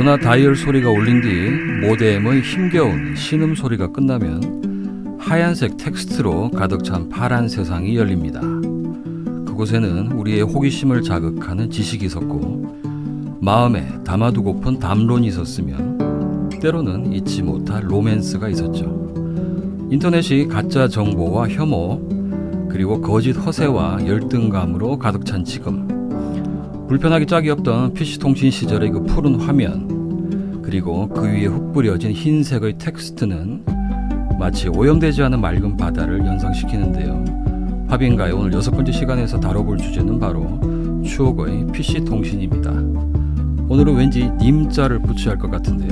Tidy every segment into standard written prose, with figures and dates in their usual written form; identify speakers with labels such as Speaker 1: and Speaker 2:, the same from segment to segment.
Speaker 1: 전화 다이얼 소리가 울린 뒤 모뎀의 힘겨운 신음 소리가 끝나면 하얀색 텍스트로 가득 찬 파란 세상이 열립니다. 그곳에는 우리의 호기심을 자극하는 지식이 있었고 마음에 담아두고픈 담론이 있었으며 때로는 잊지 못할 로맨스가 있었죠. 인터넷이 가짜 정보와 혐오 그리고 거짓 허세와 열등감으로 가득 찬 지금, 불편하기 짝이 없던 PC통신 시절의 그 푸른 화면 그리고 그 위에 흙 뿌려진 흰색의 텍스트는 마치 오염되지 않은 맑은 바다를 연상시키는데요. 화빈가의 오늘 6번째 시간에서 다뤄볼 주제는 바로 추억의 PC통신입니다. 오늘은 왠지 님자를 붙여야 할 것 같은데요.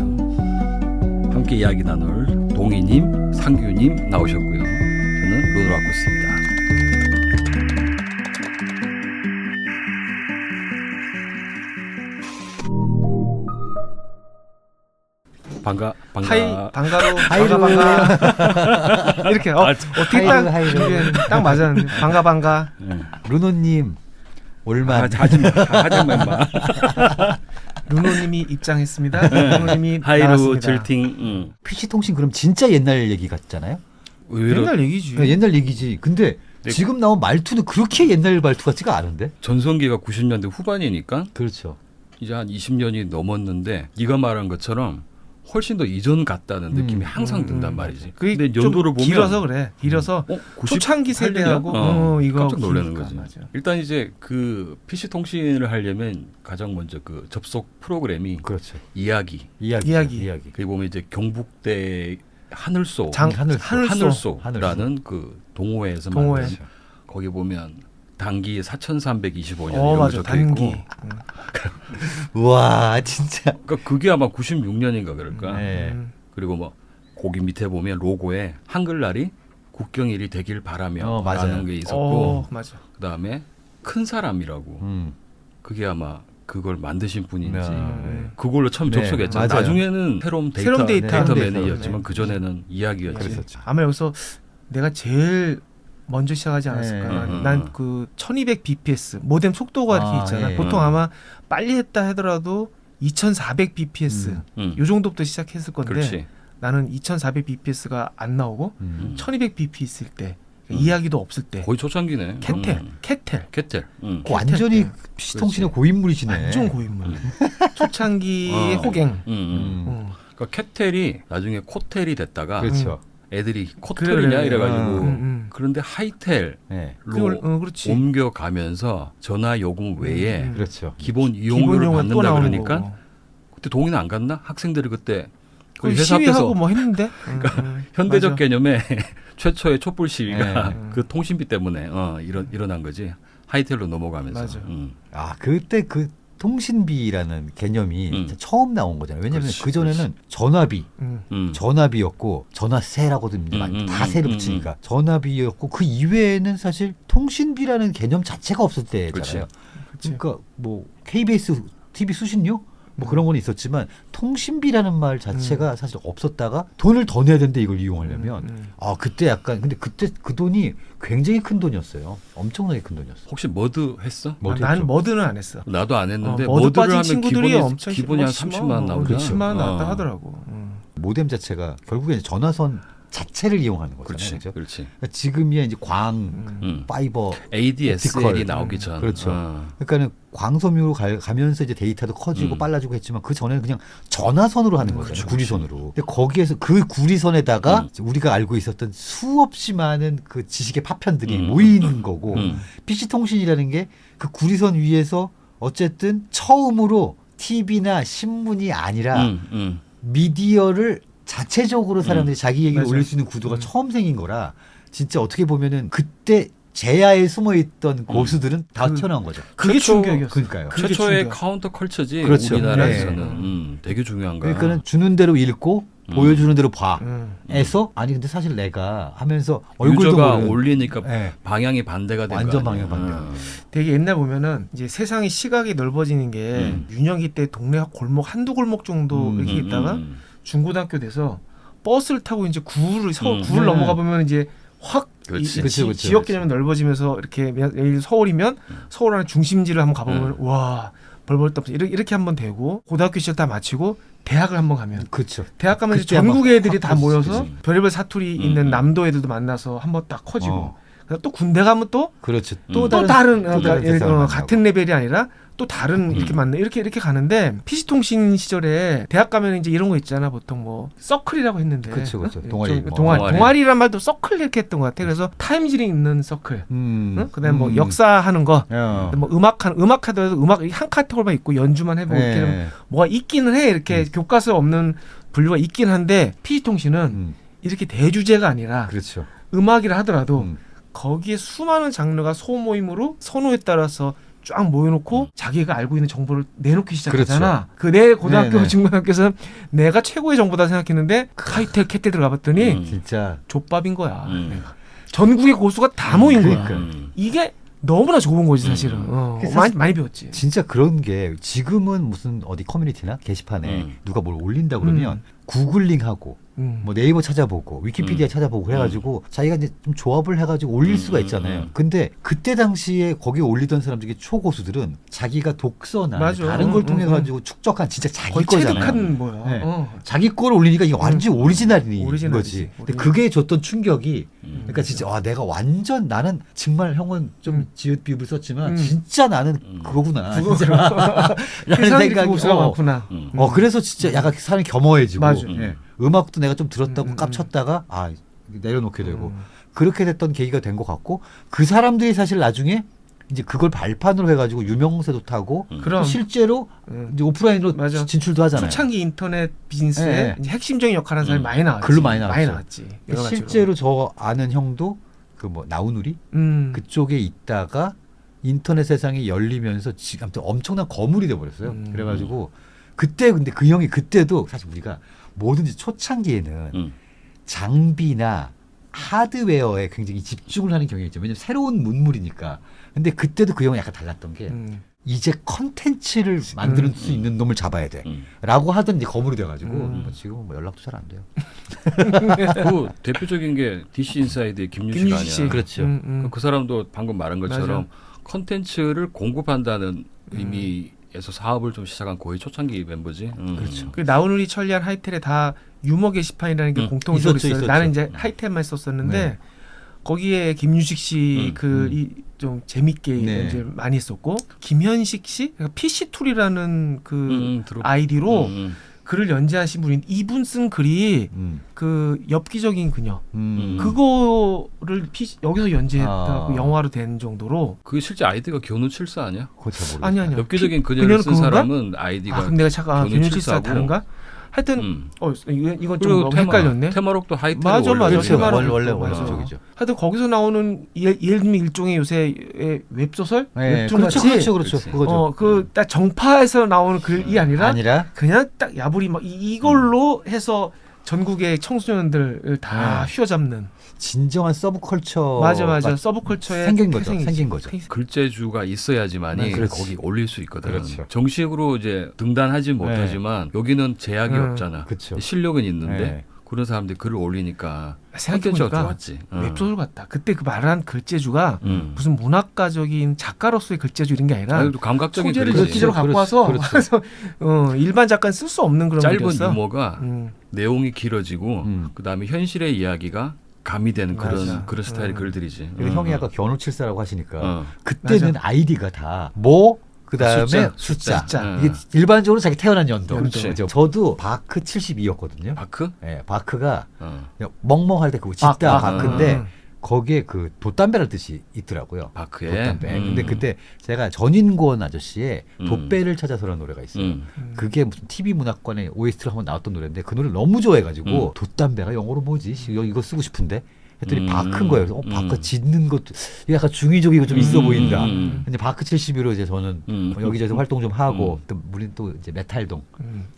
Speaker 1: 함께 이야기 나눌 동희님, 상규님 나오셨고요. 저는 루노라코스입니다. 반가.
Speaker 2: 하이 반가로 반가 이렇게 어떻게 딱 맞았는데 반가.
Speaker 3: 루노님 올만
Speaker 1: 하지만 마.
Speaker 2: 루노님이 입장했습니다. 루노님이
Speaker 1: 하이루
Speaker 2: 나왔습니다.
Speaker 1: 질팅.
Speaker 3: PC통신 그럼 진짜 옛날 얘기 같잖아요.
Speaker 1: 의외로
Speaker 2: 옛날 얘기지.
Speaker 3: 옛날 얘기지. 근데
Speaker 1: 네.
Speaker 3: 지금 나온 말투는 그렇게 옛날 말투 같지가 않은데.
Speaker 1: 전성기가 90년대 후반이니까
Speaker 3: 그렇죠.
Speaker 1: 이제 한 20년이 넘었는데 네가 말한 것처럼 훨씬 더 이전 같다는 느낌이 항상 든단 말이지.
Speaker 2: 그게
Speaker 1: 근데
Speaker 2: 좀
Speaker 1: 연도를 보면
Speaker 2: 길어서 그래. 길어서
Speaker 1: 98
Speaker 2: 초창기 세대하고 이거
Speaker 1: 깜짝 놀라는
Speaker 2: 기니까,
Speaker 1: 거지.
Speaker 2: 맞아.
Speaker 1: 일단 이제 그 PC 통신을 하려면 가장 먼저 그 접속 프로그램이
Speaker 3: 그렇죠.
Speaker 1: 이야기.
Speaker 2: 이야기.
Speaker 1: 그리고 보면 이제 경북대 하늘소,
Speaker 3: 하늘소라는
Speaker 1: 하늘소라는 그 동호회에서
Speaker 2: 동호회.
Speaker 1: 만든 거기 보면 단기 4,325년
Speaker 2: 어
Speaker 1: 이런 거
Speaker 2: 맞아.
Speaker 1: 적혀
Speaker 2: 단기.
Speaker 1: 있고.
Speaker 3: 우와 진짜.
Speaker 1: 그러니까 그게 아마 96년인가 그럴까.
Speaker 3: 네.
Speaker 1: 그리고 뭐 거기 밑에 보면 로고에 한글날이 국경일이 되길 바라며
Speaker 3: 맞아요.
Speaker 1: 라는 게 있었고
Speaker 2: 맞아.
Speaker 1: 그다음에 큰 사람이라고 그게 아마 그걸 만드신 분인지 그걸로 처음
Speaker 3: 네,
Speaker 1: 접속했죠.
Speaker 3: 맞아요.
Speaker 1: 나중에는 새로운
Speaker 2: 새로운
Speaker 1: 데이터
Speaker 2: 데이터
Speaker 1: 매니저였지만
Speaker 2: 네.
Speaker 1: 그전에는 이야기였지.
Speaker 3: 그랬었죠.
Speaker 2: 아마 여기서 내가 제일 먼저 시작하지 않았을까.
Speaker 3: 네.
Speaker 2: 난 그 1200 bps 모뎀 속도가 이렇게 있잖아.
Speaker 3: 예.
Speaker 2: 보통 아마 빨리 했다 하더라도 2400 bps 요 정도부터 시작했을 건데
Speaker 1: 그렇지.
Speaker 2: 나는 2400 bps가 안 나오고 1200 bps 있을 때 이야기도 없을 때
Speaker 1: 거의 초창기네.
Speaker 2: 캐텔
Speaker 1: 캐텔.
Speaker 3: 완전히 PC통신의 고인물이시네.
Speaker 2: 완전 고인물. 초창기의 호갱.
Speaker 1: 그러니까 캐텔이 나중에 코텔이 됐다가
Speaker 3: 그렇죠.
Speaker 1: 애들이 코텔이냐
Speaker 2: 그래.
Speaker 1: 이래가지고 그런데 하이텔로
Speaker 3: 네.
Speaker 2: 그렇지.
Speaker 1: 옮겨가면서 전화 요금 외에
Speaker 3: 그렇죠.
Speaker 1: 기본 이용료를
Speaker 2: 기본료가 또
Speaker 1: 받는다
Speaker 2: 나오는
Speaker 1: 그러니까
Speaker 2: 거고.
Speaker 1: 그때 동의는 안 갔나? 학생들이 그때
Speaker 2: 그
Speaker 1: 회사
Speaker 2: 시위하고
Speaker 1: 앞에서
Speaker 2: 뭐 했는데.
Speaker 1: 현대적
Speaker 2: 맞아.
Speaker 1: 개념의 최초의 촛불 시위가
Speaker 3: 네.
Speaker 1: 그 통신비 때문에 일어난 거지. 하이텔로 넘어가면서.
Speaker 2: 맞아.
Speaker 3: 아 그때 그 통신비라는 개념이 처음 나온 거잖아요. 왜냐하면
Speaker 1: 그렇지,
Speaker 3: 그 전에는 전화비,
Speaker 1: 음.
Speaker 3: 전화비였고 전화세라고도 다 세를 붙이니까 전화비였고 그 이외에는 사실 통신비라는 개념 자체가 없을 때잖아요. 그러니까 뭐 KBS TV 수신료 뭐 그런 건 있었지만 통신비라는 말 자체가 사실 없었다가 돈을 더 내야 되는데 이걸 이용하려면 그때 약간 근데 그때 그 돈이 굉장히 큰 돈이었어요. 엄청나게 큰 돈이었어.
Speaker 1: 혹시 머드 했어?
Speaker 2: 난 머드는 안 했어.
Speaker 1: 나도 안 했는데
Speaker 2: 머드
Speaker 1: 머드를
Speaker 2: 빠진
Speaker 1: 하면
Speaker 2: 친구들이 엄청
Speaker 1: 기본이 한 30만 원 나오잖아.
Speaker 2: 10만 원 나왔다 하더라고.
Speaker 3: 모뎀 자체가 결국에 전화선 자체를 이용하는 거잖아요. 그렇죠?
Speaker 1: 그렇지.
Speaker 3: 그러니까 지금이야 이제 광, 파이버,
Speaker 1: ADSL이
Speaker 3: 옵티컬.
Speaker 1: 나오기 전.
Speaker 3: 그렇죠. 그러니까는 광섬유로 가면서 이제 데이터도 커지고 빨라지고 했지만 그 전에는 그냥 전화선으로 하는 거잖아요.
Speaker 1: 그렇죠.
Speaker 3: 구리선으로. 근데 거기에서 그 구리선에다가 우리가 알고 있었던 수없이 많은 그 지식의 파편들이 모이는 거고 PC 통신이라는 게 그 구리선 위에서 어쨌든 처음으로 TV나 신문이 아니라 미디어를 자체적으로 사람들이 자기 얘기를
Speaker 2: 맞아.
Speaker 3: 올릴 수 있는 구도가 처음 생긴 거라 진짜 어떻게 보면은 그때 제야에 숨어있던 고수들은 다 튀어나온 거죠.
Speaker 2: 그게 충격이었어.
Speaker 3: 그러니까요.
Speaker 2: 그게
Speaker 1: 최초의
Speaker 2: 충격.
Speaker 1: 카운터 컬처지.
Speaker 3: 그렇죠.
Speaker 1: 우리나라에서는 되게 중요한 거야.
Speaker 3: 그러니까는 주는 대로 읽고 보여주는 대로 봐. 에서 아니 근데 사실 내가 하면서 얼굴도
Speaker 1: 유저가
Speaker 3: 모르는
Speaker 1: 올리니까
Speaker 3: 네.
Speaker 1: 방향이 반대가 된
Speaker 3: 완전
Speaker 1: 거 아니야.
Speaker 3: 방향 반대.
Speaker 2: 되게 옛날 보면은 이제 세상이 시각이 넓어지는 게 윤영이 때 동네 골목 한두 골목 정도 이렇게 있다가 중고등학교 돼서 버스를 타고 이제 구를 넘어가 보면 이제 확
Speaker 1: 그렇지.
Speaker 2: 지역 개념이 넓어지면서 이렇게 예를 서울이면 서울 안에 중심지를 한번 가보면 와 벌벌 떠면서 이렇게 한번 되고 고등학교 시절 다 마치고 대학을 한번 가면
Speaker 3: 그렇죠.
Speaker 2: 대학 가면 이제
Speaker 3: 그때 아마
Speaker 2: 전국 애들이
Speaker 3: 확
Speaker 2: 다 모여서
Speaker 3: 커지지.
Speaker 2: 별의별 사투리 있는 남도 애들도 만나서 한번 딱 커지고
Speaker 3: 어.
Speaker 2: 그다음 또 군대 가면 또
Speaker 3: 그렇죠.
Speaker 2: 또 다른
Speaker 3: 다른
Speaker 2: 예를 들어
Speaker 3: 세상을
Speaker 2: 같은 레벨이 아니라 또 다른 이렇게 만나 이렇게 가는데 PC통신 시절에 대학 가면 이제 이런 거 있잖아. 보통 뭐 서클이라고 했는데
Speaker 3: 그쵸.
Speaker 2: 응?
Speaker 3: 동아리, 뭐.
Speaker 2: 동아리란 말도 서클 이렇게 했던 것 같아. 그래서 타임즈링 있는 서클 응? 그다음에 뭐 역사하는 거 뭐 음악 하더라도 음악 한 카테고리만 있고 연주만 해보고 이렇게 하면 뭐가 있기는 해. 이렇게 교과서에 없는 분류가 있긴 한데 PC통신은 이렇게 대주제가 아니라
Speaker 3: 그렇죠.
Speaker 2: 음악이라 하더라도 거기에 수많은 장르가 소모임으로 선호에 따라서 쫙 모여놓고 자기가 알고 있는 정보를 내놓기 시작하잖아. 그 내 고등학교
Speaker 3: 네네.
Speaker 2: 중고등학교에서는 내가 최고의 정보다 생각했는데 하이텔 캐텔 들어가봤더니
Speaker 3: 진짜
Speaker 2: 족밥인 거야. 내가. 전국의 고수가 다 모인
Speaker 3: 그러니까.
Speaker 2: 거야. 이게 너무나 좋은 거지 사실은. 많이 배웠지.
Speaker 3: 진짜 그런 게 지금은 무슨 어디 커뮤니티나 게시판에 누가 뭘 올린다 그러면 구글링하고 뭐 네이버 찾아보고 위키피디아 찾아보고 해가지고 자기가 이제 좀 조합을 해가지고 올릴 수가 있잖아요. 근데 그때 당시에 거기 올리던 사람 중에 초고수들은 자기가 독서나
Speaker 2: 맞아.
Speaker 3: 다른 걸 통해 가지고 축적한 진짜 자기
Speaker 2: 거의
Speaker 3: 거잖아요.
Speaker 2: 체득한 뭐야.
Speaker 3: 네. 자기 거를 올리니까 이게 완전 오리지널인
Speaker 2: 오리지널이지.
Speaker 3: 거지. 근데 그게 줬던 충격이 그러니까 진짜 와 내가 완전 나는 정말 형은 좀 지읒 비읍을 썼지만 진짜 나는 그거구나. 진짜. 라는 생각이
Speaker 2: 고수가 많구나.
Speaker 3: 그래서 진짜 약간 사람이 겸허해지고
Speaker 2: 맞아.
Speaker 3: 음악도 내가 좀 들었다고 깝쳤다가 내려놓게 되고 그렇게 됐던 계기가 된 것 같고 그 사람들이 사실 나중에 이제 그걸 발판으로 해가지고 유명세도 타고
Speaker 2: 그럼.
Speaker 3: 또 실제로 이제 오프라인으로
Speaker 2: 맞아.
Speaker 3: 진출도 하잖아요.
Speaker 2: 초창기 인터넷 비즈니스에
Speaker 3: 네.
Speaker 2: 이제 핵심적인 역할을 하는 사람이 많이 나왔지.
Speaker 3: 글로 많이 나왔죠.
Speaker 2: 여러 가지로.
Speaker 3: 실제로 저 아는 형도 그 뭐 나우누리 그쪽에 있다가 인터넷 세상이 열리면서 지금 아무튼 엄청난 거물이 돼버렸어요. 그래가지고 그때 근데 그 형이 그때도 사실 우리가 뭐든지 초창기에는 장비나 하드웨어에 굉장히 집중을 하는 경향이 있죠. 왜냐면 새로운 문물이니까. 근데 그때도 그 형은 약간 달랐던 게 이제 컨텐츠를 만들 수 있는 놈을 잡아야 돼. 라고 하던 이제 거물이 돼가지고 뭐 지금은 뭐 연락도 잘 안 돼요.
Speaker 1: 그 대표적인 게 DC 인사이드의 김유식 아니야.
Speaker 3: 그렇죠.
Speaker 1: 그 사람도 방금 말한 것처럼
Speaker 2: 맞아.
Speaker 1: 컨텐츠를 공급한다는 의미에서 사업을 좀 시작한 거의 초창기 멤버지.
Speaker 3: 그렇죠.
Speaker 2: 그 나우누리 천리안 하이텔에 다 유머 게시판이라는 게 공통적으로 있어요.
Speaker 3: 있었죠.
Speaker 2: 나는 이제 하이텔만 썼었는데
Speaker 3: 네.
Speaker 2: 거기에 김유식 씨 좀 재밌게
Speaker 3: 네.
Speaker 2: 이제 많이 했었고 김현식 씨 PC 툴이라는 그 아이디로 글을 연재하신 분이 이분 쓴 글이 그 엽기적인 그녀 그거를 여기서 연재했다고 영화로 된 정도로
Speaker 1: 그게 실제 아이디가 견우칠사 아니야?
Speaker 3: 그거 잘 모르겠어요.
Speaker 2: 아니야.
Speaker 1: 엽기적인 그녀를 쓴
Speaker 2: 그건가?
Speaker 1: 사람은 아이디가
Speaker 2: 그럼 내가 잠깐 견우칠사
Speaker 1: 견우칠사고.
Speaker 2: 다른가? 하여튼 이건 좀
Speaker 1: 그리고
Speaker 2: 너무 헷갈렸네.
Speaker 1: 테마록도 하이텔
Speaker 2: 맞아.
Speaker 3: 그렇죠.
Speaker 2: 테마록
Speaker 3: 원래
Speaker 2: 맞아.
Speaker 3: 저기죠.
Speaker 2: 하여튼 거기서 나오는 예를 들면 일종의 요새 웹소설,
Speaker 3: 네,
Speaker 2: 웹툰
Speaker 3: 그렇죠,
Speaker 2: 같이
Speaker 3: 그렇죠.
Speaker 1: 그렇지.
Speaker 3: 그거죠.
Speaker 2: 그 딱 정파에서 나오는 글이 아니라 그냥 딱 야부리 막 이걸로 해서 전국의 청소년들을 다 휘어잡는
Speaker 3: 진정한 서브컬처.
Speaker 2: 맞아. 서브컬처의
Speaker 3: 생긴 거죠.
Speaker 2: 태생이지.
Speaker 3: 생긴 거죠.
Speaker 1: 글재주가 있어야지만이
Speaker 3: 그렇지.
Speaker 1: 거기 올릴 수 있거든.
Speaker 3: 그렇죠.
Speaker 1: 정식으로 이제 등단하지 못하지만 여기는 제약이 없잖아.
Speaker 3: 그렇죠.
Speaker 1: 실력은 있는데
Speaker 3: 네.
Speaker 1: 그런 사람들이 글을 올리니까 컨텐츠가
Speaker 2: 생각해보니까
Speaker 1: 좋았지.
Speaker 2: 웹소설 같다. 그때 그 말한 글재주가 무슨 문학가적인 작가로서의 글재주 이런 게 아니라
Speaker 1: 아니, 감각적인
Speaker 2: 소재를
Speaker 1: 글이지.
Speaker 2: 엽기적으로 갖고 와서 그래서 일반 작가는 쓸 수 없는 그런
Speaker 1: 짧은
Speaker 2: 글이었어.
Speaker 1: 유머가 내용이 길어지고 그다음에 현실의 이야기가 가미되는
Speaker 2: 맞아.
Speaker 1: 그런 스타일의 글들이지.
Speaker 3: 그리고 형이 아까 견우칠사라고 하시니까
Speaker 1: 어.
Speaker 3: 그때는
Speaker 2: 맞아.
Speaker 3: 아이디가 다 뭐 그다음에
Speaker 1: 숫자.
Speaker 3: 숫자. 이게 일반적으로 자기 태어난 연도.
Speaker 1: 그렇지.
Speaker 3: 그죠? 저도 바크 72였거든요.
Speaker 1: 바크?
Speaker 3: 네, 바크가
Speaker 1: 어.
Speaker 3: 멍멍할 때 그거 짓다 바크인데
Speaker 2: 음.
Speaker 3: 거기에 그 돛담배라는 뜻이 있더라고요.
Speaker 1: 바크에.
Speaker 3: 돛담배. 근데 그때 제가 전인권 아저씨의 돛배를 찾아서라는 노래가 있어요.
Speaker 1: 음.
Speaker 3: 그게 무슨 TV 문학관에 OST로 한번 나왔던 노래인데 그 노래를 너무 좋아해가지고 돛담배가 영어로 뭐지? 이거 쓰고 싶은데 했더니 바크인 거예요. 그래서 바크 짓는 것도 이게 약간 중의적이고 좀 있어 보인다. 근데 바크 72로 이제 저는 뭐 여기저기서 활동 좀 하고 또 우리는 또 이제 메탈동.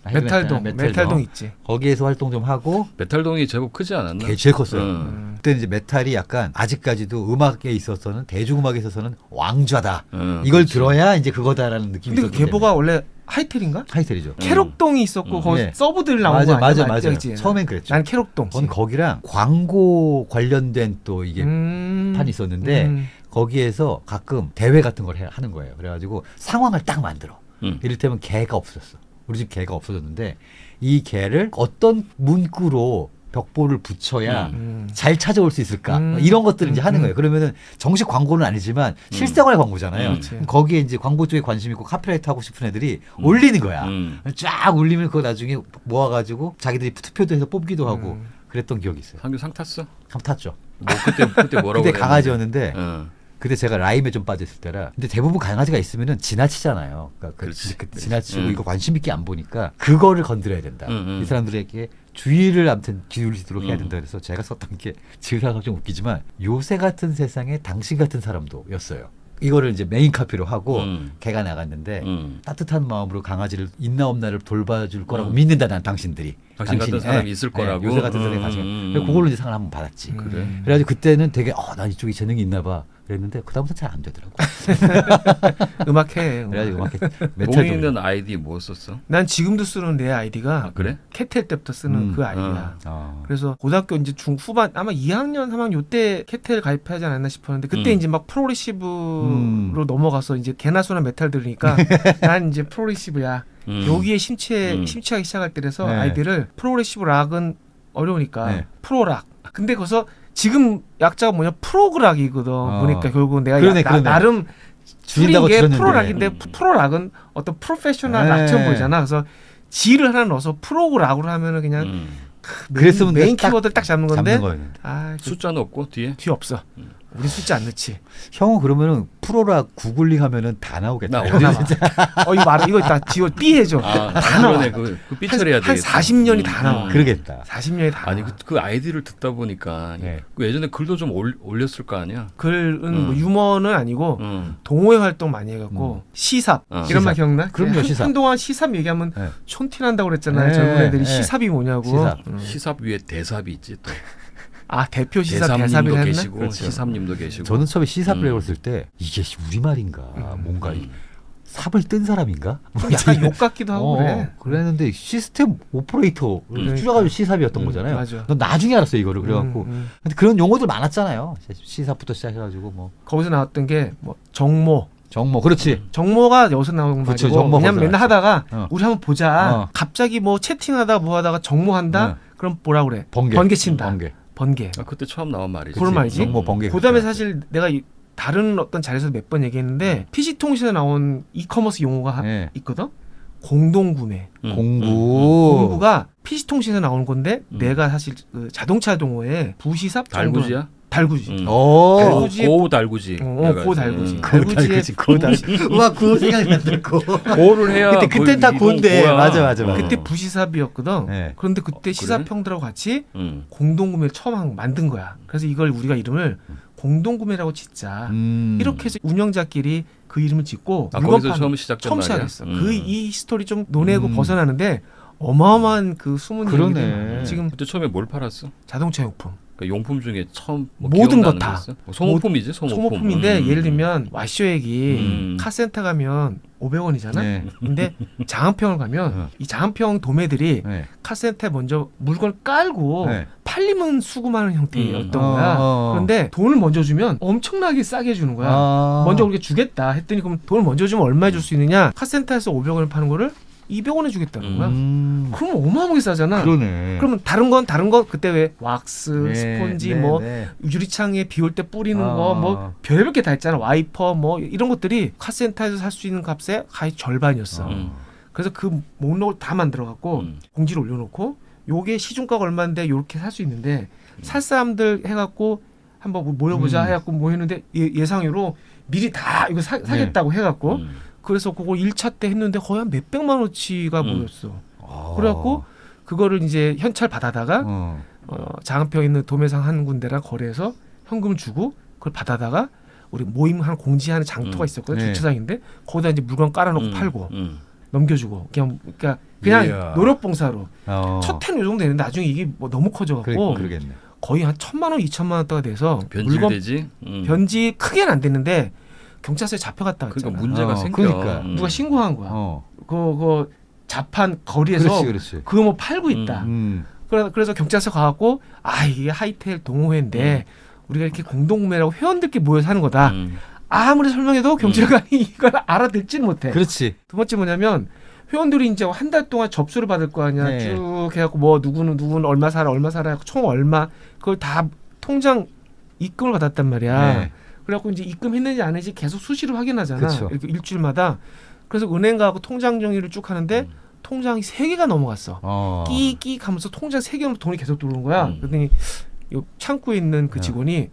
Speaker 2: 메탈동 있지.
Speaker 3: 거기에서 활동 좀 하고
Speaker 1: 메탈동이 제법 크지 않았나?
Speaker 3: 제일 컸어요. 그때 이제 메탈이 약간 아직까지도 음악에 있어서는 대중음악에 있어서는 왕좌다. 이걸
Speaker 1: 그렇지.
Speaker 3: 들어야 이제 그거다라는 느낌이
Speaker 2: 근데 그
Speaker 3: 있었기
Speaker 2: 계보가 원래 하이텔인가?
Speaker 3: 하이텔이죠.
Speaker 2: 캐록동이 있었고 거기
Speaker 3: 네.
Speaker 2: 서브들 나온 거 아니야?
Speaker 3: 맞아.
Speaker 2: 그치?
Speaker 3: 처음엔 그랬죠.
Speaker 2: 난 캐록동.
Speaker 3: 저는 거기랑 광고 관련된 또 이게 판이 있었는데 거기에서 가끔 대회 같은 걸 하는 거예요. 그래가지고 상황을 딱 만들어. 이를테면 개가 없었어. 우리 집 개가 없어졌는데 이 개를 어떤 문구로 벽보를 붙여야 잘 찾아올 수 있을까? 이런 것들을 이제 하는 거예요. 그러면은 정식 광고는 아니지만 실생활 광고잖아요.
Speaker 2: 그렇지.
Speaker 3: 거기에 이제 광고 쪽에 관심 있고 카피라이트 하고 싶은 애들이 올리는 거야. 쫙 올리면 그거 나중에 모아가지고 자기들이 투표도 해서 뽑기도 하고 그랬던 기억이 있어요.
Speaker 1: 상규 상 탔어?
Speaker 3: 참 탔죠.
Speaker 1: 뭐 그때 뭐라고
Speaker 3: 그때
Speaker 1: 그랬는데.
Speaker 3: 강아지였는데
Speaker 1: 어.
Speaker 3: 그때 제가 라임에 좀 빠졌을 때라. 근데 대부분 강아지가 있으면은 지나치잖아요. 그러니까
Speaker 1: 그렇지.
Speaker 3: 지나치고 이거 관심 있게 안 보니까 그거를 건드려야 된다. 이 사람들에게 주의를 아무튼 기울이도록 해야 된다. 그래서 제가 썼던 게 지금 좀 웃기지만 요새 같은 세상에 당신 같은 사람도였어요. 이거를 이제 메인 카피로 하고 개가 나갔는데 따뜻한 마음으로 강아지를 있나 없나를 돌봐줄 거라고 믿는다. 난 당신들이.
Speaker 1: 당신 같은 사람이 있을 거라고.
Speaker 3: 요새 같은 사람이 가지고. 그래서 그걸로 이제 상을 한번 받았지.
Speaker 1: 그래.
Speaker 3: 그래가지고 그때는 되게 나 이쪽에 재능이 있나 봐. 그랬는데 그다음부터 잘 안 되더라고.
Speaker 2: 음악해.
Speaker 3: 그래가지고 막
Speaker 1: 봉이는 아이디 뭐 썼어?
Speaker 2: 난 지금도 쓰는 내 아이디가
Speaker 1: 아, 그래?
Speaker 2: 캐텔 때부터 쓰는 그 아이디야.
Speaker 3: 어.
Speaker 2: 그래서 고등학교 이제 중후반 아마 2학년 3학년 요때 캐텔 가입하지 않았나 싶었는데 그때 이제 막 프로그레시브로 넘어가서 이제 개나 소나 메탈 들으니까 난 이제 프로그레시브야. 여기에 심취하기 시작할 때라서
Speaker 3: 네.
Speaker 2: 아이디를 프로그레시브 락은 어려우니까
Speaker 3: 네.
Speaker 2: 프로락. 근데 거기서 지금 약자가 뭐냐 프로그락이거든. 보니까 결국 내가
Speaker 3: 그러네.
Speaker 2: 나름
Speaker 3: 줄인다고
Speaker 2: 줄인 게
Speaker 3: 들었는데.
Speaker 2: 프로락인데 프로락은 어떤 프로페셔널
Speaker 3: 네.
Speaker 2: 락처럼 보이잖아. 그래서 G를 하나 넣어서 프로그락으로 하면은 그냥
Speaker 3: 그랬으면
Speaker 2: 메인
Speaker 3: 딱
Speaker 2: 키워드를 딱 잡는 건데
Speaker 3: 잡는 거였는데.
Speaker 1: 숫자는 없고 뒤에?
Speaker 2: 뒤에 없어. 우리 숫자 안 넣지.
Speaker 3: 형은 그러면은 프로라 구글링 하면은 다 나오겠다.
Speaker 1: 나 어디
Speaker 2: 나와. 이거 말아. 이거 다 지워 삐해줘.
Speaker 1: 다 나오네. 그 삐처리해야
Speaker 2: 한
Speaker 1: 되겠다.
Speaker 2: 40년이 다 나와.
Speaker 3: 그러겠다.
Speaker 2: 40년이 다
Speaker 1: 아니
Speaker 2: 나와.
Speaker 1: 그 아이디를 듣다 보니까
Speaker 3: 네.
Speaker 1: 그 예전에 글도 좀 올렸을 거 아니야.
Speaker 2: 글은 뭐 유머는 아니고 동호회 활동 많이 해갖고 시삽 이런 말
Speaker 3: 시삽.
Speaker 2: 기억나?
Speaker 3: 그럼요, 시삽.
Speaker 2: 한동안 시삽 얘기하면
Speaker 3: 네.
Speaker 2: 촌티 난다고 그랬잖아요.
Speaker 3: 네,
Speaker 2: 젊은 애들이
Speaker 3: 네.
Speaker 2: 시삽이 뭐냐고.
Speaker 3: 시삽.
Speaker 1: 시삽 위에 대삽이 있지 또.
Speaker 2: 대표 시삽
Speaker 1: 대삽님도
Speaker 2: 대삽이라 했나?
Speaker 1: 계시고
Speaker 2: 그렇죠.
Speaker 1: 시삽님도 계시고.
Speaker 3: 저는 처음에 시삽을 했을 때 이게 우리말인가 뭔가 삽을 뜬 사람인가?
Speaker 2: 좀 약간 욕 같기도 하고 그래.
Speaker 3: 그랬는데 시스템 오퍼레이터
Speaker 2: 그러니까.
Speaker 3: 줄여가지고 시삽이었던 거잖아요.
Speaker 2: 맞아.
Speaker 3: 넌 나중에 알았어 이거를 그래갖고. 근데 그런 용어들 많았잖아요. 시삽부터 시작해가지고 뭐
Speaker 2: 거기서 나왔던 게 뭐 정모.
Speaker 3: 정모 그렇지.
Speaker 2: 정모가 여기서 나온
Speaker 3: 그쵸,
Speaker 2: 말이고
Speaker 3: 정모
Speaker 2: 그냥
Speaker 3: 거기서
Speaker 2: 맨날
Speaker 3: 나왔지.
Speaker 2: 하다가 우리 한번 보자.
Speaker 3: 어.
Speaker 2: 갑자기 뭐 채팅하다 뭐 하다가 정모한다. 그럼 뭐라 그래? 번개 친다. 번개.
Speaker 1: 그때 처음 나온 말이지.
Speaker 2: 그런 말이지.
Speaker 3: 정모 번개.
Speaker 2: 그다음에 사실 내가 다른 어떤 자리에서 몇 번 얘기했는데 PC통신에 나온 이커머스 용어가
Speaker 3: 네.
Speaker 2: 있거든. 공동구매.
Speaker 3: 공구가
Speaker 2: PC통신에 나오는 건데 내가 사실 그 자동차 동호회 부시삽
Speaker 1: 달구지야?
Speaker 2: 달구지.
Speaker 3: 오.
Speaker 2: 달구지.
Speaker 1: 고 달구지.
Speaker 2: 고 달구지.
Speaker 3: 고 달구지. 우와 고 생각이 난다고.
Speaker 1: 고를 해야.
Speaker 3: 그땐 다 고인데. 맞아.
Speaker 2: 그때 부시삽이었거든.
Speaker 3: 네.
Speaker 2: 그런데 그때
Speaker 1: 그래?
Speaker 2: 시사평들하고 같이 공동구매를 처음 만든 거야. 그래서 이걸 우리가 이름을 공동구매라고 짓자. 이렇게 해서 운영자끼리 그 이름을 짓고
Speaker 1: 거기서 처음 시작된
Speaker 2: 처음
Speaker 1: 말이야?
Speaker 2: 시작했어. 이 스토리 좀 논외고 벗어나는데 어마어마한 그 숨은
Speaker 3: 그러네.
Speaker 2: 얘기들 지금
Speaker 1: 그때 처음에 뭘 팔았어?
Speaker 2: 자동차 용품.
Speaker 1: 그러니까 용품 중에 처음 뭐
Speaker 2: 모든
Speaker 1: 기억나는
Speaker 2: 것 다.
Speaker 1: 거 있어? 뭐 소모품이지 소모품.
Speaker 2: 소모품인데 예를 들면 와쇼액이 카센터 가면 500원이잖아.
Speaker 3: 네.
Speaker 2: 근데 장안평을 가면 이 장안평 도매들이
Speaker 3: 네.
Speaker 2: 카센터에 먼저 물건 깔고
Speaker 3: 네.
Speaker 2: 팔리면 수금하는 형태였던 거야.
Speaker 3: 어.
Speaker 2: 그런데 돈을 먼저 주면 엄청나게 싸게 주는 거야. 먼저 우리가 주겠다 했더니 그럼 돈을 먼저 주면 얼마에 줄 수 있느냐? 카센터에서 500원을 파는 거를 200원에 주겠다는 거야. 그럼 어마어마하게 싸잖아.
Speaker 3: 그러네.
Speaker 2: 그러면 다른 건 그때 왜 왁스, 스폰지 뭐 유리창에 비 올 때 뿌리는 거 뭐 별의별 게 다 있잖아. 와이퍼 뭐 이런 것들이 카센터에서 살 수 있는 값의 거의 절반이었어. 그래서 그 목록을 다 만들어 갖고 공지를 올려놓고 요게 시중가가 얼마인데 요렇게 살 수 있는데 살 사람들 해갖고 한번 뭐 모여보자 해갖고 모였는데 예상으로 미리 다 이거 사겠다고 해갖고 그래서 그거 1차 때 했는데 거의 한 몇백만 원어치가 모였어. 그래갖고 그거를 이제 현찰 받아다가 장안평에 있는 도매상 한 군데랑 거래해서 현금 주고 그걸 받아다가 우리 모임 한 공지하는 장터가 있었거든.
Speaker 3: 네.
Speaker 2: 주차장인데 거기다 이제 물건 깔아놓고 팔고 넘겨주고 그냥
Speaker 3: 이야.
Speaker 2: 노력봉사로
Speaker 3: 첫
Speaker 2: 첫 해는 요 정도 되는데 나중에 이게 뭐 너무 커져갖고
Speaker 3: 그러겠네.
Speaker 2: 거의 한 1,000만 원, 2,000만 원대가 돼서
Speaker 1: 변질되지.
Speaker 2: 변지 크게는 안 됐는데 경찰서에 잡혀갔다 왔잖아.
Speaker 1: 그러니까 문제가 생겨.
Speaker 3: 그러니까.
Speaker 2: 누가 신고한 거야. 그 자판 거리에서
Speaker 3: 그렇지.
Speaker 2: 그거 뭐 팔고 있다. 그래서 경찰서 가갖고 이게 하이텔 동호회인데 우리가 이렇게 공동구매라고 회원들끼리 모여서 하는 거다. 아무리 설명해도 경찰관이 이걸 알아듣지는 못해.
Speaker 3: 그렇지.
Speaker 2: 두 번째 뭐냐면 회원들이 이제 한 달 동안 접수를 받을 거 아니야.
Speaker 3: 네.
Speaker 2: 쭉 해갖고 뭐 누구는 얼마 살아 해갖고 총 얼마 그걸 다 통장 입금을 받았단 말이야.
Speaker 3: 네.
Speaker 2: 그래갖고 이제 입금했는지 안 했는지 계속 수시로 확인하잖아.
Speaker 3: 그쵸.
Speaker 2: 이렇게 일주일마다. 그래서 은행 가고 통장 정리를 쭉 하는데 통장이 3개가 넘어갔어. 끼익 하면서 통장 3개로 돈이 계속 들어오는 거야. 그랬더니 요 창구에 있는 그 직원이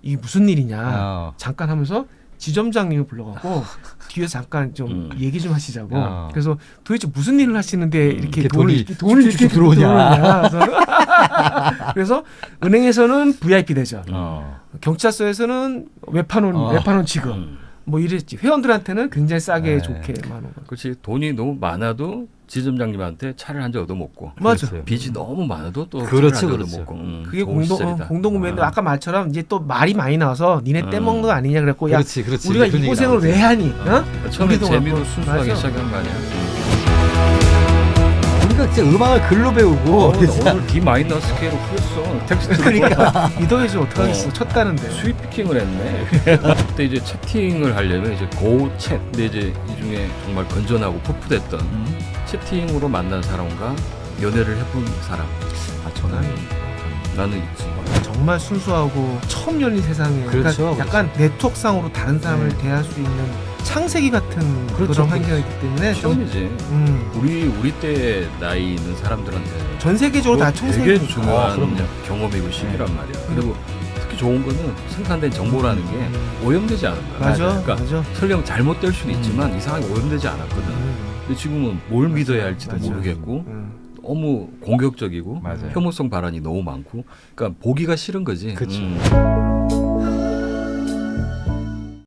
Speaker 2: 이게 무슨 일이냐 잠깐 하면서 지점장님을 불러가고 뒤에서 잠깐 좀 얘기 좀 하시자고. 그래서 도대체 무슨 일을 하시는데 이렇게 돈을 이렇게 들어오냐. 그래서 은행에서는 VIP 대접, 경찰서에서는 외판원 취급. 뭐 이랬지. 회원들한테는 굉장히 싸게 좋게 많은 거.
Speaker 1: 그렇지. 돈이 너무 많아도 지점장님한테 차를 한 잔 얻어먹고.
Speaker 2: 맞아.
Speaker 1: 빚이 너무 많아도 또
Speaker 3: 그렇죠,
Speaker 1: 차를 한
Speaker 3: 그렇죠.
Speaker 1: 잔 얻어먹고.
Speaker 2: 그게 공동구매인데 아까 말처럼 이제 또 말이 많이 나와서 니네 떼먹는 거 아니냐 그랬고
Speaker 3: 그렇지,
Speaker 2: 야
Speaker 3: 그렇지.
Speaker 2: 우리가
Speaker 3: 그런
Speaker 2: 이
Speaker 3: 얘기
Speaker 2: 고생을
Speaker 3: 나오지.
Speaker 2: 왜 하니?
Speaker 1: 처음에
Speaker 2: 우리도
Speaker 1: 재미로
Speaker 2: 갖고.
Speaker 1: 순수하게
Speaker 2: 맞아.
Speaker 1: 시작한 거 아니야?
Speaker 3: 우리가 진짜 음악을 글로 배우고
Speaker 1: 오늘 D 마이너 스케일로 풀었어. 텍스트.
Speaker 2: 그러니까 믿어야지 어떡하겠어. 쳤다는데.
Speaker 1: 스윗 피킹을 했네. 그때 이제 채팅을 하려면 이제 고챗. 근데 이제 이 중에 정말 건전하고 풋풋했던 채팅으로 만난 사람과 연애를 해본 사람.
Speaker 3: 저는
Speaker 1: 나는 있지.
Speaker 2: 정말 순수하고 처음 열린 세상에
Speaker 3: 그렇죠,
Speaker 2: 그러니까 약간 네트워크상으로 다른 사람을 대할 수 있는 창세기 같은
Speaker 3: 그렇죠,
Speaker 2: 그런 환경이기 때문에 좀
Speaker 1: 처음이지. 우리 때 나이 있는 사람들한테
Speaker 2: 전 세계적으로 다
Speaker 1: 되게
Speaker 2: 청세기.
Speaker 1: 중요한
Speaker 3: 그럼요.
Speaker 1: 경험이고 시기란 말이야. 그리고 특히 좋은 거는 생산된 정보라는 게 오염되지 않은 거야.
Speaker 2: 맞아.
Speaker 1: 그러니까
Speaker 2: 맞아.
Speaker 1: 설령 잘못될 수는 있지만 이상하게 오염되지 않았거든. 근데 지금은 뭘 믿어야 할지도
Speaker 2: 맞아.
Speaker 1: 모르겠고 너무 공격적이고
Speaker 3: 맞아요.
Speaker 1: 혐오성 발언이 너무 많고 그러니까 보기가 싫은 거지.
Speaker 3: 그쵸.